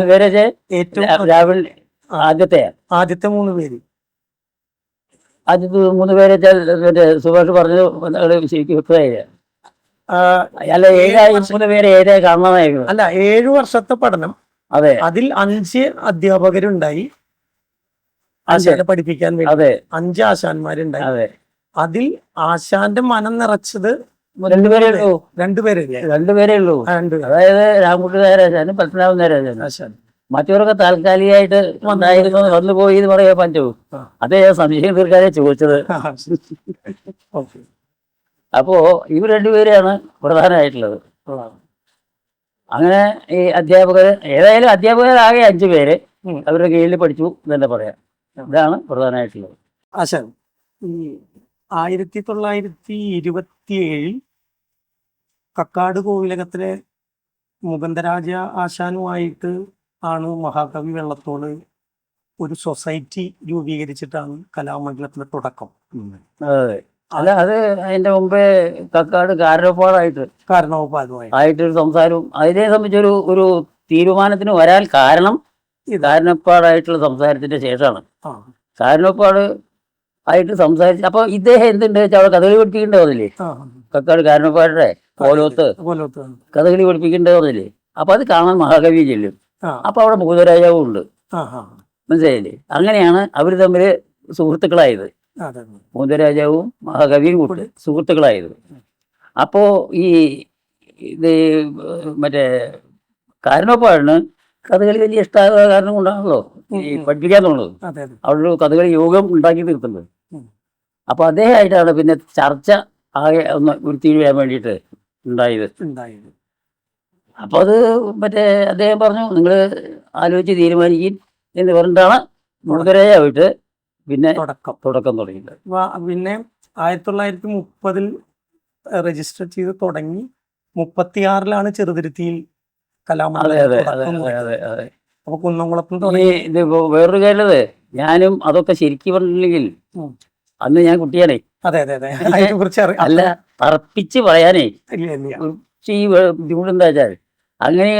പേരെ ഏറ്റവും രാവിലെ ആദ്യത്തെ 3 പേര്. ആദ്യത്തെ 3 പേരെ മറ്റേ സുഭാഷ് പറഞ്ഞത് ശരിക്കും വ്യക്തമായില്ല. അല്ല, 3 പേരെ ഏതായി കാണണമായിരുന്നു. അല്ല, 7 വർഷത്തെ പഠനം. അതെ, അതിൽ 5 അധ്യാപകരുണ്ടായി ആശാനെ പഠിപ്പിക്കാൻ വേണ്ടി. അതെ, 5 ആശാന്മാരുണ്ടായി. അതെ. അതിൽ ആശാന്റെ മനം നിറച്ചത് 2 പേരേ ഉള്ളൂ. 2 പേരല്ലേ? 2 പേരേ ഉള്ളൂ. അതായത് രാമകുട്ടി നായരാശാനും പത്മനാഭൻ നായരാശാനും. മറ്റവരൊക്കെ താൽക്കാലികമായിട്ട് ഉണ്ടായിരുന്നു, വന്നുപോയി എന്ന് പറയാൻ പറ്റുമോ? അതേ സംശയം തീർക്കാതെ ചോദിച്ചത്. അപ്പോ ഇവർ 2 പേരെയാണ് പ്രധാനമായിട്ടുള്ളത്. അങ്ങനെ ഈ അധ്യാപകർ, ഏതായാലും അധ്യാപകരാകെ 5 പേര് അവരുടെ കീഴിൽ പഠിച്ചു എന്ന് തന്നെ പറയാം. ഇതാണ് പ്രധാനമായിട്ടുള്ളത്. ആശാൻ ഈ 1927 കക്കാട് കോവിലകത്തിലെ മുകുന്ദരാജ ആശാനുമായിട്ട് ആണ് മഹാകവി വെള്ളത്തോൾ ഒരു സൊസൈറ്റി രൂപീകരിച്ചിട്ടാണ് കലാമണ്ഡലത്തിന്റെ തുടക്കം. അതെ, അല്ല, അത് അതിന്റെ മുമ്പേ കക്കാട് കാരണവപ്പാടുമായിട്ടൊരു സംസാരവും അതിനെ സംബന്ധിച്ചൊരു ഒരു തീരുമാനത്തിന് വരാൻ കാരണം കാരണവപ്പാടായിട്ടുള്ള സംസാരത്തിന്റെ ശേഷമാണ്. കാരണവപ്പാട് ആയിട്ട് സംസാരിച്ച് അപ്പൊ ഇദ്ദേഹം എന്തുണ്ട് വെച്ചാൽ അവിടെ കഥകളി പഠിപ്പിക്കേണ്ടി വന്നില്ലേ? കക്കാട് കാരണവപ്പാടുടെ കോലോത്ത് കഥകളി പഠിപ്പിക്കേണ്ടി വന്നില്ലേ? അപ്പൊ അത് കാണാൻ മഹാകവി ചെല്ലും. അപ്പൊ അവിടെ മുകുന്ദരാജാവും ഉണ്ട്. മനസ്സിലായില്ലേ? അങ്ങനെയാണ് അവർ തമ്മിൽ സുഹൃത്തുക്കളായത്. മുകുന്ദരാജാവും മഹാകവിയും കൂട്ടി സുഹൃത്തുക്കളായത്. അപ്പോ ഇത് മറ്റേ കാരണവപ്പാടിന് കഥകളി വലിയ ഇഷ്ടമായ കാരണം കൊണ്ടാണല്ലോ ഈ പഠിപ്പിക്കാന്നുള്ളത്. അവിടെ ഒരു കഥകളി യോഗം ഉണ്ടാക്കി തീർക്കുന്നത്. അപ്പൊ അദ്ദേഹമായിട്ടാണ് പിന്നെ ചർച്ച ആകെ ഒന്ന് ഉരുത്തിരിയാൻ വേണ്ടിയിട്ട് ഉണ്ടായത്. അപ്പൊ അത് മറ്റേ അദ്ദേഹം പറഞ്ഞു, നിങ്ങൾ ആലോചിച്ച് തീരുമാനിക്കും എന്ന് പറഞ്ഞിട്ടാണ് മുകുന്ദരാജായിട്ട് പിന്നെ തുടക്കം തുടങ്ങിയത്. പിന്നെ 1930 രജിസ്റ്റർ ചെയ്ത് തുടങ്ങി 36 ചെറുതുരുത്തിയിൽ കലാമണ്ഡലം. അപ്പൊ കുന്നംകുളത്തും ഇത് വേറൊരു കാര്യത്, ഞാനും അതൊക്കെ ശരിക്കും പറഞ്ഞില്ലെങ്കിൽ അന്ന് ഞാൻ കുട്ടിയാണേ. അല്ല, തറപ്പിച്ച് പറയാനേ ഈ ബുദ്ധിമുട്ടെന്താ വെച്ചാൽ അങ്ങനെ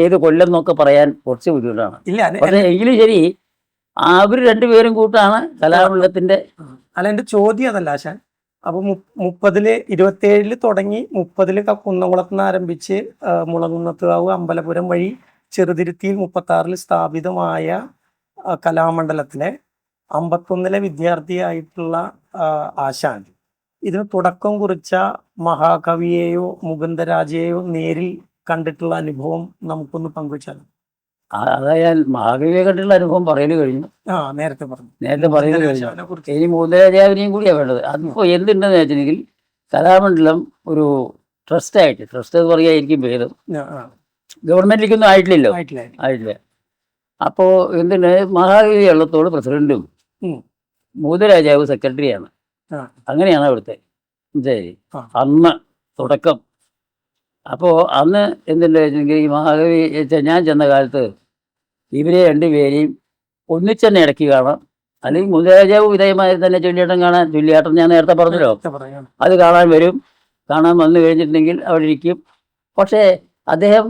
ഏത് കൊല്ലം എന്നൊക്കെ പറയാൻ കുറച്ച് ബുദ്ധിമുട്ടാണ്. പക്ഷെ എങ്കിലും ശരി, അവർ 2 പേരും കൂട്ടാണ് കലാമണ്ഡലത്തിന്റെ. അല്ല, എന്റെ ചോദ്യം അതല്ല ആശാൻ. അപ്പൊ 27 തുടങ്ങി 30 കുന്നംകുളത്ത് നിന്ന് ആരംഭിച്ച് മുളകുന്നത്തുകാവ് അമ്പലപുരം വഴി ചെറുതുരുത്തിയിൽ 36 സ്ഥാപിതമായ കലാമണ്ഡലത്തിലെ 51 വിദ്യാർത്ഥിയായിട്ടുള്ള ആശാൻ ഇതിന് തുടക്കം കുറിച്ച മഹാകവിയെയോ മുകുന്ദരാജയെയോ നേരിൽ കണ്ടിട്ടുള്ള അനുഭവം നമുക്കൊന്ന് പങ്കുവച്ചാലും. അതായത് മഹാകവിയെ കണ്ടിട്ടുള്ള അനുഭവം പറയല് കഴിഞ്ഞു. നേരത്തെ പറയല് കഴിഞ്ഞു. ഇനി മുകുന്ദരാജാവിനെയും കൂടിയാണ് വേണ്ടത്. അതിപ്പോൾ എന്തുണ്ടെന്ന് വെച്ചിട്ടുണ്ടെങ്കിൽ കലാമണ്ഡലം ഒരു ട്രസ്റ്റ് എന്ന് പറയായിരിക്കും ഭേദം. ഗവൺമെന്റിലേക്കൊന്നും ആയിട്ടില്ല. അപ്പോൾ എന്തിന് മഹാകവി വെള്ളത്തോൾ പ്രസിഡന്റും മുകുന്ദരാജാവ് സെക്രട്ടറിയാണ്. അങ്ങനെയാണ് അവിടുത്തെ അന്ന് തുടക്കം. അപ്പോൾ അന്ന് എന്തുണ്ട് വെച്ചിട്ടുണ്ടെങ്കിൽ ഈ മഹാകവി ഞാൻ ചെന്ന കാലത്ത് ഇവരെ 2 പേരെയും ഒന്നിച്ച് തന്നെ ഇടയ്ക്ക് കാണാം. അല്ലെങ്കിൽ മുകുന്ദരാജാവ് വിധേയമായി തന്നെ ചൊല്ലിയാട്ടം ഞാൻ നേരത്തെ പറഞ്ഞല്ലോ, അത് കാണാൻ വരും. കാണാൻ വന്നു കഴിഞ്ഞിട്ടുണ്ടെങ്കിൽ അവിടെ ഇരിക്കും. പക്ഷേ അദ്ദേഹം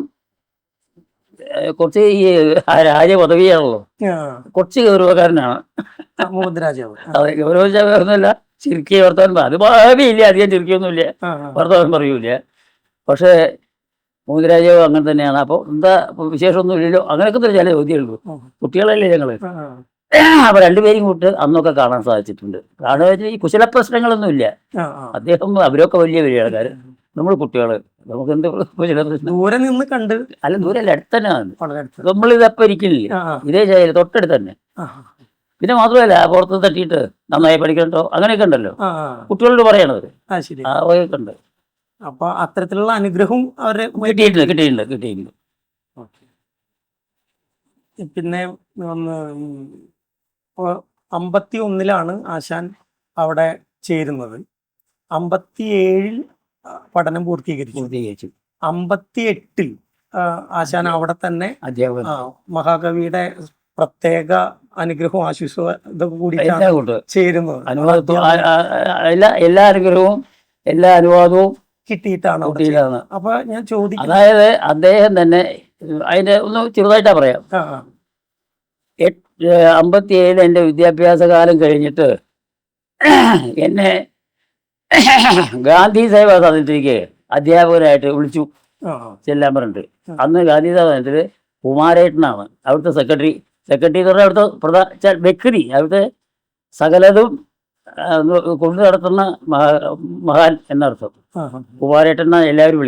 കുറച്ച് ഈ രാജപദവിയാണല്ലോ, കുറച്ച് ഗൗരവക്കാരനാണ് മുകുന്ദരാജാവ്. അതെ, ഗൗരവമല്ല, ചിരിക്കുക വർത്തമാനം. അത് ഭാവിയില്ല, അധികം ചിരിക്കൊന്നുമില്ല, വർത്തമാനം പറയൂല. പക്ഷേ മുകുന്ദരാജാവ് അങ്ങനെ തന്നെയാണ്. അപ്പോൾ എന്താ വിശേഷമൊന്നും ഇല്ലല്ലോ, അങ്ങനെയൊക്കെ തന്നെ ചില ചോദ്യമുള്ളൂ. കുട്ടികളല്ലേ ഞങ്ങള്. അപ്പൊ 2 പേരും കൂട്ട് അന്നൊക്കെ കാണാൻ സാധിച്ചിട്ടുണ്ട്. കാരണം വെച്ചാൽ ഈ കുശല പ്രശ്നങ്ങളൊന്നുമില്ല. അദ്ദേഹം അവരൊക്കെ വലിയ ആൾക്കാർ, നമ്മൾ കുട്ടികള്, നമുക്ക് എന്ത് കുശല പ്രശ്നം? ദൂരെ നിന്ന് കണ്ട്. അല്ല, ദൂരല്ല, അടുത്ത് തന്നെയാണ്. നമ്മളിതപ്പം ഇരിക്കില്ലേ, ഇതേ ശൈലി തൊട്ടടുത്ത് തന്നെ. പിന്നെ മാത്രമല്ല പുറത്ത് തട്ടിയിട്ട് നന്നായി പഠിക്കണ്ടോ അങ്ങനെയൊക്കെ ഉണ്ടല്ലോ ആ കുട്ടികളോട് പറയണത്. ആ ശരി. ആ വകയൊക്കെ ഉണ്ട്. അപ്പൊ അത്തരത്തിലുള്ള അനുഗ്രഹവും അവരെ കിട്ടിയിട്ടുണ്ട്. ഓക്കെ. പിന്നെ ഒന്ന് ഇപ്പൊ 51-ലാണ് ആശാൻ അവിടെ ചേരുന്നത്. 57-ൽ പഠനം പൂർത്തീകരിച്ചു. 58-ൽ ആശാൻ അവിടെ തന്നെ അധ്യാപകൻ മഹാകവിയുടെ പ്രത്യേക അനുഗ്രഹവും ആശീസ്സും ഇതൊക്കെ കൂടി എല്ലാം കൊണ്ട് ചേരുന്നത്. എല്ലാ അനുഗ്രഹവും എല്ലാ അനുവാദവും കിട്ടിയിട്ടാണ്. അപ്പൊ ഞാൻ ചോദിക്കുന്നത്, അതായത് അദ്ദേഹം തന്നെ അതിന്റെ ഒന്ന് ചെറുതായിട്ടാ പറയാം. 57 എൻ്റെ വിദ്യാഭ്യാസ കാലം കഴിഞ്ഞിട്ട് എന്നെ ഗാന്ധി സേവാ സദനത്തിലേക്ക് അധ്യാപകനായിട്ട് വിളിച്ചു ചെല്ലാൻ പറഞ്ഞിട്ട്. അന്ന് ഗാന്ധി സേവാസനത്തിൽ കുമാരേട്ടനാണ് അവിടുത്തെ സെക്രട്ടറി എന്ന് പറഞ്ഞാൽ അവിടുത്തെ വ്യക്തി, അവിടുത്തെ സകലതും കൊണ്ടു നടത്തുന്ന മഹാൻ എന്നർത്ഥം. കുമാരേട്ടൻ എല്ലാവരും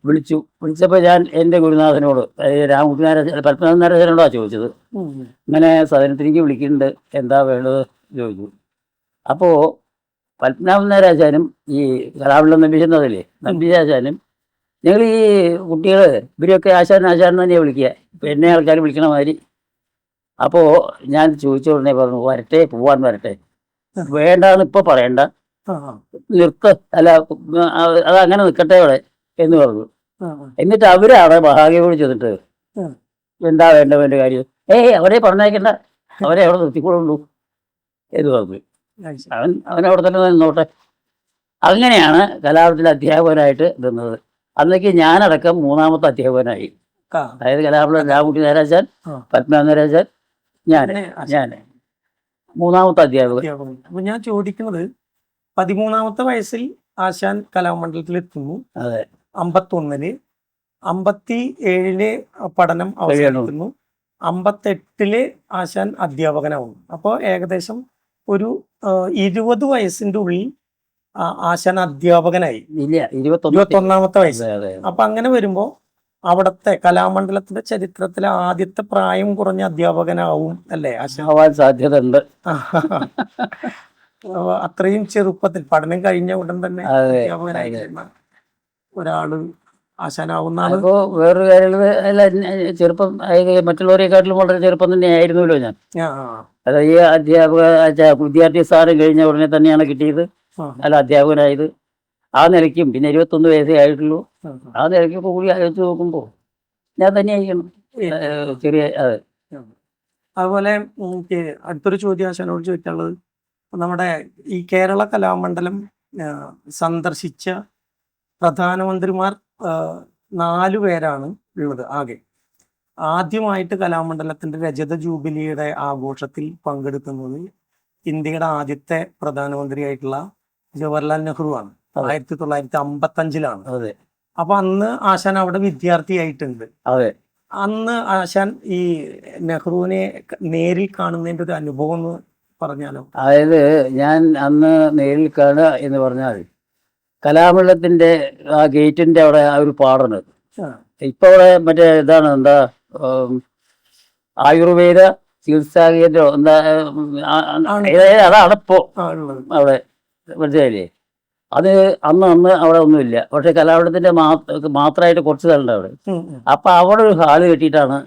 വിളിച്ചപ്പോൾ ഞാൻ എൻ്റെ ഗുരുനാഥനോട് പത്മനാഭൻ നാരായണനോടാണ് ചോദിച്ചത്. ഇങ്ങനെ സദനത്തിലേക്ക് വിളിക്കുന്നുണ്ട്, എന്താ വേണ്ടത് ചോദിച്ചു. അപ്പോൾ പത്മനാഭൻ നാരായണനും ഈ കലാവിളം നമ്പീശാശാനും ഞങ്ങൾ ഈ കുട്ടികൾ ഇവരെയൊക്കെ ആശാൻ തന്നെയാണ് വിളിക്കുക, ഇപ്പം എന്നെ ആൾക്കാർ വിളിക്കണ മാതിരി. അപ്പോൾ ഞാൻ ചോദിച്ച ഉടനെ പറഞ്ഞു, പോവാൻ വരട്ടെ, വേണ്ടാന്ന് ഇപ്പോൾ പറയണ്ട, അല്ല അതങ്ങനെ നിൽക്കട്ടെ അവിടെ എന്ന് പറഞ്ഞു. എന്നിട്ട് അവരാണ് മഹാകവിയോട് ചെന്നിട്ട് എന്താ വേണ്ടവൻ്റെ കാര്യം, അവരെ പറഞ്ഞേക്കണ്ട, അവരെ അവിടെ നിർത്തിക്കൊള്ളുള്ളൂ എന്ന് പറഞ്ഞു. അവനവിടെ തന്നെ നിന്നോട്ടെ. അങ്ങനെയാണ് കലാപത്തിലെ അധ്യാപകനായിട്ട് നിന്നത്. അന്നേക്ക് ഞാനടക്കം 3ാമത്തെ അധ്യാപകനായി. അതായത് കലാപുരം രാമകുട്ടി നാരായണൻ, പത്മനാഭൻ നാരായണൻ, ഞാൻ 3ാമത്തെ അധ്യാപകൻ. അപ്പൊ ഞാൻ ചോദിക്കുന്നത്, 13ാമത്തെ വയസ്സിൽ ആശാൻ കലാമണ്ഡലത്തിൽ എത്തുന്നു. അതെ. 51-ല് 57-ല് പഠനം അവസാനിക്കുന്നു. 58-ല് ആശാൻ അധ്യാപകനാവുന്നു. അപ്പോൾ ഏകദേശം ഒരു 20 വയസ്സിന്റെ ഉള്ളിൽ ആശാൻ അധ്യാപകനായി. 21-ാമത്തെ വയസ്സ്. അപ്പൊ അങ്ങനെ വരുമ്പോ അവിടുത്തെ കലാമണ്ഡലത്തിന്റെ ചരിത്രത്തിലെ ആദ്യത്തെ പ്രായം കുറഞ്ഞ അധ്യാപകനാവും അല്ലേ ആശാൻ? സാധ്യത ഉണ്ട്. അത്രയും ചെറുപ്പത്തിൽ പഠനം കഴിഞ്ഞ ഉടൻ തന്നെ അധ്യാപകനായി ഒരാള് ആശാനാവുന്നതാണ്. അപ്പോൾ വേറൊരു കാര്യം, ചെറുപ്പം മറ്റുള്ളവരെക്കാട്ടിലും വളരെ ചെറുപ്പം തന്നെ ആയിരുന്നല്ലോ ഞാൻ. അതായത് ഈ വിദ്യാർത്ഥി സ്ഥാനം കഴിഞ്ഞ ഉടനെ തന്നെയാണ് കിട്ടിയത്, അല്ല അധ്യാപകനായത്. ആ നിലയ്ക്കും പിന്നെ 21 വയസ്സേ ആയിട്ടുള്ളൂ. ആ നിലയ്ക്കൊക്കെ കൂടി ആലോചിച്ച് നോക്കുമ്പോൾ ഞാൻ തന്നെ ആയിരിക്കണം ചെറിയ. അതെ. അതുപോലെ അടുത്തൊരു ചോദ്യം ആശാനോട് ചോദിക്കാനുള്ളത്, നമ്മുടെ ഈ കേരള കലാമണ്ഡലം സന്ദർശിച്ച പ്രധാനമന്ത്രിമാർ 4 പേരാണ് ഉള്ളത് ആകെ. ആദ്യമായിട്ട് കലാമണ്ഡലത്തിന്റെ രജത ജൂബിലിയുടെ ആഘോഷത്തിൽ പങ്കെടുക്കുന്നത് ഇന്ത്യയുടെ ആദ്യത്തെ പ്രധാനമന്ത്രിയായിട്ടുള്ള ജവഹർലാൽ നെഹ്റു ആണ്. 1955-ലാണ്. അതെ. അപ്പൊ അന്ന് ആശാൻ അവിടെ വിദ്യാർത്ഥിയായിട്ടുണ്ട്. അതെ. അന്ന് ആശാൻ ഈ നെഹ്റുവിനെ നേരിൽ കാണുന്നതിന്റെ ഒരു അനുഭവം എന്ന് പറഞ്ഞാലോ? അതായത് ഞാൻ അന്ന് നേരിൽ കാണുക എന്ന് പറഞ്ഞാൽ കലാമണ്ഡലത്തിന്റെ ആ ഗേറ്റിന്റെ അവിടെ ആ ഒരു പാടുണ്ട്. ഇപ്പൊ അവിടെ മറ്റേ എന്താ ആയുർവേദ ചികിത്സാ കേന്ദ്രം എന്താ അതാണ് ഇപ്പോ അവിടെ, മനസ്സിലായില്ലേ? അത് അന്ന് അവിടെ ഒന്നുമില്ല. പക്ഷെ കലാമണ്ഡലത്തിന്റെ മാത്രമായിട്ട് കുറച്ച് സ്ഥലമുണ്ട് അവിടെ. അപ്പൊ അവിടെ ഒരു ഹാള് കെട്ടിയിട്ടാണ്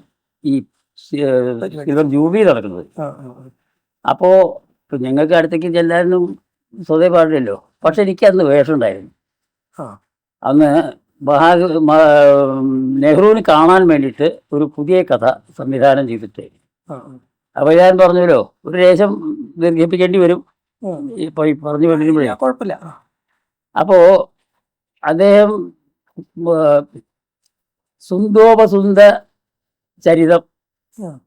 ഈ ജൂബിലി നടക്കുന്നത്. അപ്പോ ഞങ്ങൾക്ക് അടുത്തേക്ക് ചെല്ലാനും സ്വതേ പാടില്ലല്ലോ. പക്ഷെ എനിക്ക് അന്ന് വേഷം ഉണ്ടായിരുന്നു. അന്ന് നെഹ്റുവിന് കാണാൻ വേണ്ടിയിട്ട് ഒരു പുതിയ കഥ സംവിധാനം ചെയ്തിട്ട്. അപ്പൊ ഞാൻ പറഞ്ഞല്ലോ, ഒരു ലേശം ദീർഘിപ്പിക്കേണ്ടി വരും ഇപ്പൊ ഈ പറഞ്ഞു വരുമ്പോഴേ. കുഴപ്പമില്ല. അപ്പോ അദ്ദേഹം സുന്ദോപസുന്ദ ചരിതം,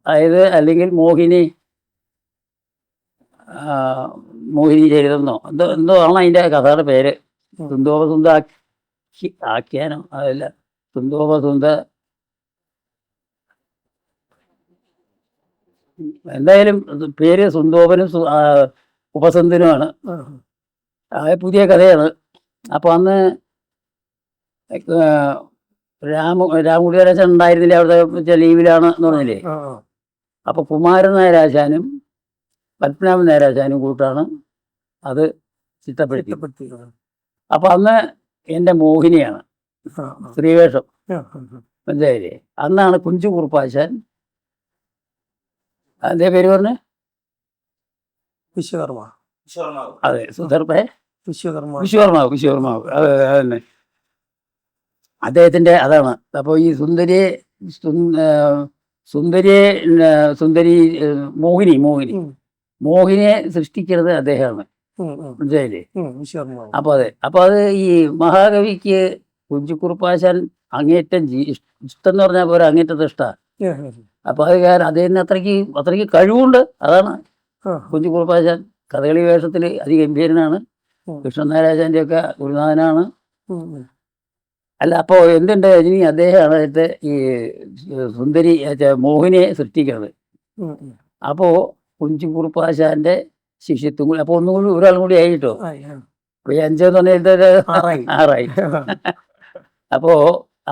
അതായത് അല്ലെങ്കിൽ മോഹിനി ചരിതം എന്തോ ആണ് അതിൻ്റെ കഥയുടെ പേര്. സുന്ദോപസുന്ദ ആഖ്യാനം, അതല്ല, സുന്ദോപസുന്ദ എന്തായാലും പേര് സുന്ദോപനും ഉപസന്ധനുമാണ്. പുതിയ കഥയാണ്. അപ്പോൾ അന്ന് രാമകുടിയാരാശൻ ഉണ്ടായിരുന്നില്ല, അവിടുത്തെ ലീവിലാണ് എന്ന് പറഞ്ഞില്ലേ. അപ്പോൾ കുമാരൻ നായരാശാനും പത്മനാഭൻ നായരാജാനും കൂട്ടാണ് അത് ചിട്ടപ്പെടുത്തി. ചിട്ടപ്പെടുത്തി. അപ്പം അന്ന് എൻ്റെ മോഹിനിയാണ് ആ, ആ, സ്ത്രീവേഷം, ആ, ആ, ആ. മനസ്സിലായില്ലേ? അന്നാണ് കുഞ്ചു കുറുപ്പാശാൻ, അതേ പേര് പറഞ്ഞ്, വിശ്വകർമ്മ. അതെ സുധർപ്പേ വിശ്വകർമ്മ. വിശ്വകർമാവ് അത് തന്നെ അദ്ദേഹത്തിൻ്റെ അതാണ്. അപ്പോൾ ഈ സുന്ദരിയെ സുന്ദരിയെ സുന്ദരി മോഹിനി ഉം, മോഹിനിയെ സൃഷ്ടിക്കുന്നത് അദ്ദേഹമാണ്, ഉം, ഉം, മനസ്സിലായില്ലേ? വിശ്വകർമ്മ. അപ്പോൾ അതെ, അപ്പോൾ അത് ഈ മഹാകവിക്ക് കുഞ്ചുകുറുപ്പാശാൻ അങ്ങേറ്റം ഇഷ്ടം എന്ന് പറഞ്ഞാൽ പോലെ അങ്ങേറ്റത്തെ ഇഷ്ടമാണ്. ആ, ആ, അപ്പോൾ അത് കാരണം അദ്ദേഹത്തിന് അത്രയ്ക്ക് കഴിവുണ്ട്. അതാണ് ആ, കുഞ്ചുകുറുപ്പാശാൻ കഥകളി വേഷത്തിൽ അതിഗംഭീരനാണ്. ഉം, കൃഷ്ണൻ നായരാജൻ്റെ ഒക്കെ ഗുരുനാഥനാണ്. ഉം, ഉം. അല്ല, അപ്പോൾ എന്തുണ്ട് ഇനി അദ്ദേഹമാണ് അതിൻ്റെ ഈ സുന്ദരി മോഹിനിയെ സൃഷ്ടിക്കുന്നത്. ഉം, ഉം. അപ്പോൾ കുഞ്ചുകുറുപ്പാശാൻ്റെ ശിഷ്യത്വം കൂടി, അപ്പോൾ ഒന്നുകൂടി ഒരാളും കൂടി ആയിട്ടോ. ആയി, ആ. അപ്പോൾ ഈ 5 എന്ന് പറഞ്ഞാൽ ആറായി. 6 അപ്പോൾ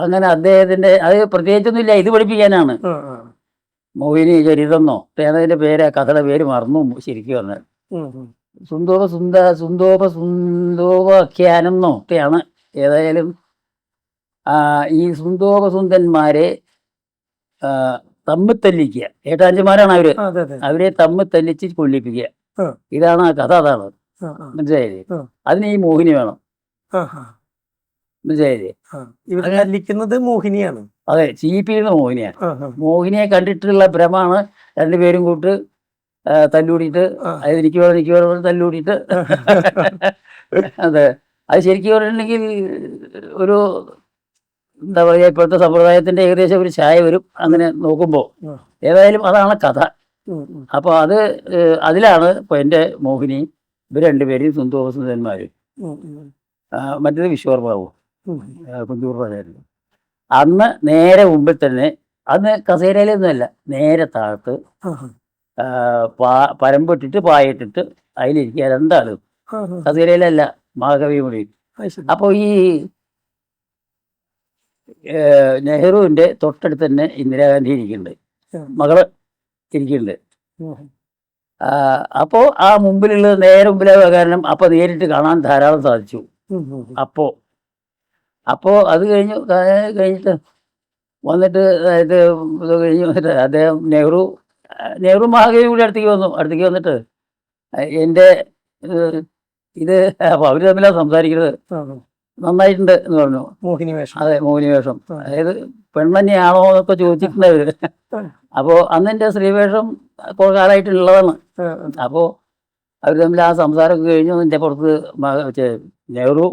അങ്ങനെ അദ്ദേഹത്തിൻ്റെ അത് പ്രത്യേകിച്ചൊന്നുമില്ല, ഇത് പഠിപ്പിക്കാനാണ്. ആ, ആ. മോഹിനി ചരിതമെന്നോ അതിൻ്റെ പേര്, കഥയുടെ പേര് മറന്നു ശരിക്കും പറഞ്ഞാൽ. ഉം, ഉം. സുന്ദോപാഖ്യാനം എന്നോ ഒക്കെയാണ്. ഏതായാലും ഈ സുന്ദോപസുന്ദന്മാരെ തമ്മിൽ തല്ലിക്കുക, ഏട്ടാഞ്ചന്മാരാണ് അവര്, ആ, അതെ, അതെ. അവരെ തമ്മിൽ തല്ലിച്ച് കൊല്ലിപ്പിക്കുക. ആ. ഇതാണ് ആ കഥ, അതാണ്. ആ, ആ, മനസ്സിലായില്ലേ? ആ. അതിന് ഈ മോഹിനി വേണം, ആ, ആ, മനസ്സിലായില്ലേ? ആ. ഇവർ കല്ലിക്കുന്നത് മോഹിനിയാണ്. അതെ, ചീപ്പിക്കുന്ന മോഹിനിയാണ്. ആ, ആ. മോഹിനിയെ കണ്ടിട്ടുള്ള ഭ്രമാണ് രണ്ടുപേരും കൂട്ട് തല്ലൂടിയിട്ട്, ആ. അത് എനിക്ക് വേണം തല്ലൂടിയിട്ട്. അതെ, അത് ശരിക്കും പറഞ്ഞിട്ടുണ്ടെങ്കിൽ ഒരു എന്താ പറയുക, ഇപ്പോഴത്തെ സമ്പ്രദായത്തിൻ്റെ ഏകദേശം ഒരു ഛായ വരും അങ്ങനെ നോക്കുമ്പോൾ. ആ. ഏതായാലും അതാണ് കഥ. ഉം, ഉം. അപ്പോൾ അത് അതിലാണ് ഇപ്പോൾ എൻ്റെ മോഹിനി, ഇവർ രണ്ടുപേരും സുന്ദോപസുന്ദന്മാരും. ഉം, ഉം. മറ്റേത് വിശ്വകർമാവും ഉം. കുഞ്ചൂർപ്പാശാനും. അന്ന് നേരെ മുമ്പിൽ തന്നെ, അന്ന് കസേരയിലൊന്നുമല്ല, നേരെ താഴത്ത് ആ, പരമ്പിട്ടിട്ട് പായിട്ടിട്ട് അതിലിരിക്കുക രണ്ടാളും. ആ, ആ. കസേരയിലല്ല, മഹാകവി കൂടി. അത് ശരി. അപ്പോൾ ഈ നെഹ്റുവിൻ്റെ തൊട്ടടുത്ത് തന്നെ ഇന്ദിരാഗാന്ധി ഇരിക്കുന്നുണ്ട്, ആ. മകള് ഇരിക്കുന്നുണ്ട്. ഉം. അപ്പോൾ ആ മുമ്പിലുള്ളത് നേരെ മുമ്പിലായ കാരണം അപ്പോൾ നേരിട്ട് കാണാൻ ധാരാളം സാധിച്ചു. ഉം, ഉം. അപ്പോൾ അത് കഴിഞ്ഞിട്ട് വന്നിട്ട് അതായത് ഇത് കഴിഞ്ഞ് വന്നിട്ട് അദ്ദേഹം നെഹ്റു മഹാകവി കൂടി അടുത്തേക്ക് വന്നിട്ട് എൻ്റെ ഇത് അപ്പോൾ അവർ തമ്മിലാണ് സംസാരിക്കുന്നത്, ആ, ആ. നന്നായിട്ടുണ്ട് എന്ന് പറഞ്ഞു. മോഹിനി വേഷം. അതെ, മോഹിനി വേഷം, ആ. അതായത് പെൺതന്നെയാണോ എന്നൊക്കെ ചോദിച്ചിട്ടുണ്ടായത്. ആ, അപ്പോൾ അന്ന് എൻ്റെ സ്ത്രീവേഷം കുറേ കാലമായിട്ടുള്ളതാണ്. ആ, ആ. അപ്പോൾ അവർ തമ്മിൽ ആ സംസാരമൊക്കെ കഴിഞ്ഞു. എൻ്റെ പുറത്ത് നെഹ്റു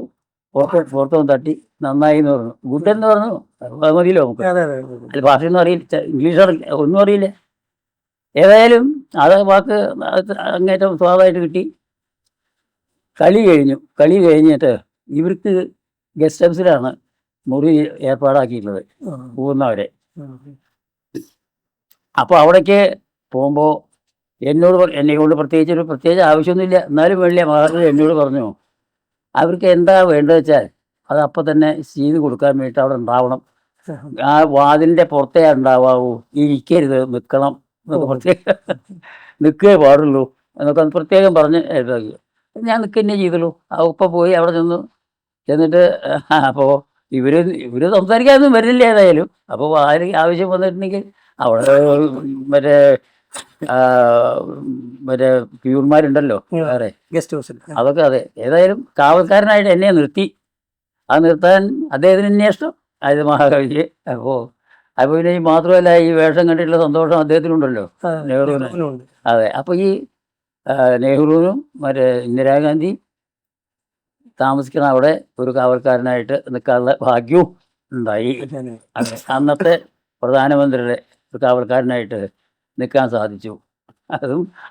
പുറത്ത് വന്ന് തട്ടി നന്നായി എന്ന് പറഞ്ഞു. ഗുഡ് എന്ന് പറഞ്ഞു. അത് മതിയല്ലോ നമുക്ക്. അതെ, അതെ, അതെ. അല്ല, ഭാഷയൊന്നും അറിയില്ല, ഇംഗ്ലീഷ് ഒന്നും അറിയില്ല. ഏതായാലും അത് വാക്ക് അങ്ങേറ്റം സ്വാദായിട്ട് കിട്ടി. കളി കഴിഞ്ഞിട്ട് ഇവർക്ക് ഗസ്റ്റ് ഹൗസിലാണ് മുറി ഏർപ്പാടാക്കിയിട്ടുള്ളത്, ആ, പോകുന്നവരെ. ആ. അപ്പോൾ അവിടേക്ക് പോകുമ്പോൾ എന്നെ കൊണ്ട് പ്രത്യേകിച്ച് ആവശ്യമൊന്നുമില്ല, എന്നാലും വേണ്ടിയ മകൾ എന്നോട് പറഞ്ഞു അവർക്ക് എന്താ വേണ്ടത് വെച്ചാൽ അത് അപ്പം തന്നെ ചെയ്ത് കൊടുക്കാൻ വേണ്ടിയിട്ട് അവിടെ ഉണ്ടാവണം. ആ വാതിലിൻ്റെ പുറത്തേ ഉണ്ടാവാവൂ, ഇരിക്കരുത്, നിൽക്കണം എന്നൊക്കെ പ്രത്യേകം, നിൽക്കുകയേ പാടുള്ളൂ എന്നൊക്കെ പ്രത്യേകം പറഞ്ഞ് ഇതാക്കി. ഞാൻ നിൽക്കുക തന്നെ ചെയ്തുള്ളൂ. ആ ഉപ്പ പോയി അവിടെ ചെന്നിട്ട് അപ്പോൾ ഇവർ സംസാരിക്കാനൊന്നും വരുന്നില്ല ഏതായാലും. അപ്പോൾ ആവശ്യം വന്നിട്ടുണ്ടെങ്കിൽ അവിടെ മറ്റേ പ്യൂർമാരുണ്ടല്ലോ വേറെ, ഗസ്റ്റ് ഹൗസിൽ. അതൊക്കെ. അതെ, ഏതായാലും കാവൽക്കാരനായിട്ട് എന്നെ നിർത്തി. അത് നിർത്താൻ അദ്ദേഹത്തിന് എന്നെ ഇഷ്ടം, അതായത് മഹാകവിക്ക്. അപ്പോൾ പിന്നെ ഈ മാത്രമല്ല, ഈ വേഷം കണ്ടിട്ടുള്ള സന്തോഷം അദ്ദേഹത്തിനുണ്ടല്ലോ, നെഹ്റുവിന്. നെഹ്റുവിനുണ്ട്. അതെ, അപ്പോൾ ഈ നെഹ്റുവിനും മറ്റേ ഇന്ദിരാഗാന്ധി താമസിക്കുന്ന അവിടെ ഒരു കാവൽക്കാരനായിട്ട് നിൽക്കാനുള്ള ഭാഗ്യവും ഉണ്ടായി. അതെ, അന്നത്തെ പ്രധാനമന്ത്രിയുടെ ഒരു കാവൽക്കാരനായിട്ട് നിൽക്കാൻ സാധിച്ചു.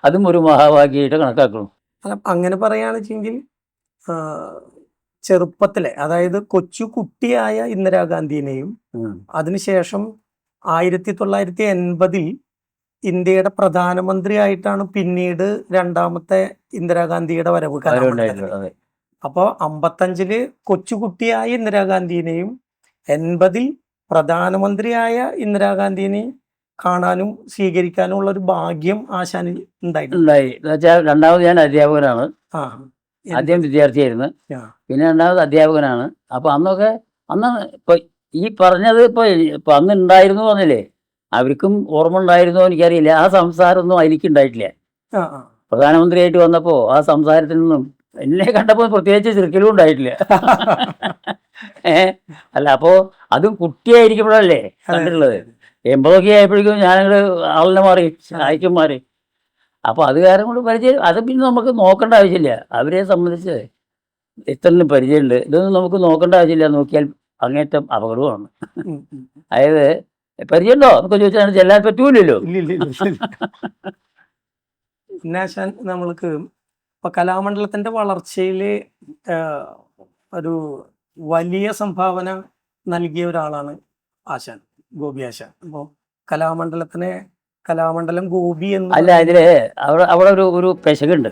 അതും ഒരു മഹാഭാഗ്യമായിട്ട് കണക്കാക്കണം. അല്ല, അങ്ങനെ പറയുകയാണെന്നുവെച്ചെങ്കിൽ ചെറുപ്പത്തിലെ, അതായത് കൊച്ചു കുട്ടിയായ ഇന്ദിരാഗാന്ധിനെയും അതിനുശേഷം 1980 ഇന്ത്യയുടെ പ്രധാനമന്ത്രിയായിട്ടാണ് പിന്നീട് രണ്ടാമത്തെ ഇന്ദിരാഗാന്ധിയുടെ വരവ്. അതെ, അപ്പോൾ 55 കൊച്ചുകുട്ടിയായ ഇന്ദിരാഗാന്ധിനെയും 80 പ്രധാനമന്ത്രിയായ ഇന്ദിരാഗാന്ധിനെയും കാണാനും സ്വീകരിക്കാനും ഉള്ള ഒരു ഭാഗ്യം ആശാനിൽ ഉണ്ടായിട്ടുണ്ട്. ഉണ്ടായി എന്ന് വെച്ചാൽ രണ്ടാമത് ഞാൻ അധ്യാപകനാണ്. ആ ആദ്യം വിദ്യാർത്ഥിയായിരുന്നു, ആ. പിന്നെ രണ്ടാമത് അധ്യാപകനാണ്. അപ്പോൾ അന്നൊക്കെ അന്ന് ഇപ്പോൾ ഈ പറഞ്ഞത് ഇപ്പോൾ അന്ന് ഉണ്ടായിരുന്നു പറഞ്ഞില്ലേ, അവർക്കും ഓർമ്മ ഉണ്ടായിരുന്നോ എനിക്കറിയില്ല. ആ സംസാരമൊന്നും എനിക്ക് ഉണ്ടായിട്ടില്ല. ആ ആ പ്രധാനമന്ത്രിയായിട്ട് വന്നപ്പോൾ ആ സംസാരത്തിൽ നിന്നും എന്നെ കണ്ടപ്പോൾ പ്രത്യേകിച്ച് ചിരിക്കലും ഉണ്ടായിട്ടില്ല. അല്ല, അപ്പോൾ അതും കുട്ടിയായിരിക്കുമ്പോഴല്ലേ കണ്ടിട്ടുള്ളത്. 80 ആയപ്പോഴേക്കും ഞാനങ്ങോട്ട് ആളിനെ മാറി, സാഹിത്യം മാറി. അപ്പോൾ അത് കാരണം കൊണ്ട് പരിചയം, അത് പിന്നെ നമുക്ക് നോക്കേണ്ട ആവശ്യമില്ല. അവരെ സംബന്ധിച്ച് ഇത്രയും പരിചയമുണ്ട്, ഇതൊന്നും നമുക്ക് നോക്കേണ്ട ആവശ്യമില്ല. നോക്കിയാൽ അങ്ങേറ്റം അപകടമാണ്. അതായത് പരിചയമുണ്ടോ എന്നൊക്കെ ചോദിച്ചാൽ ചെല്ലാൻ പറ്റൂലല്ലോ. പിന്നെ ആശാൻ നമ്മൾക്ക് ഇപ്പൊ കലാമണ്ഡലത്തിന്റെ വളർച്ചയിൽ ഒരു വലിയ സംഭാവന നൽകിയ ഒരാളാണ് ആശാൻ, ഗോപി ആശാൻ. അപ്പോൾ കലാമണ്ഡലം ഗോപി എന്ന് അല്ല, ഇതില് അവിടെ ഒരു പെശകുണ്ട്.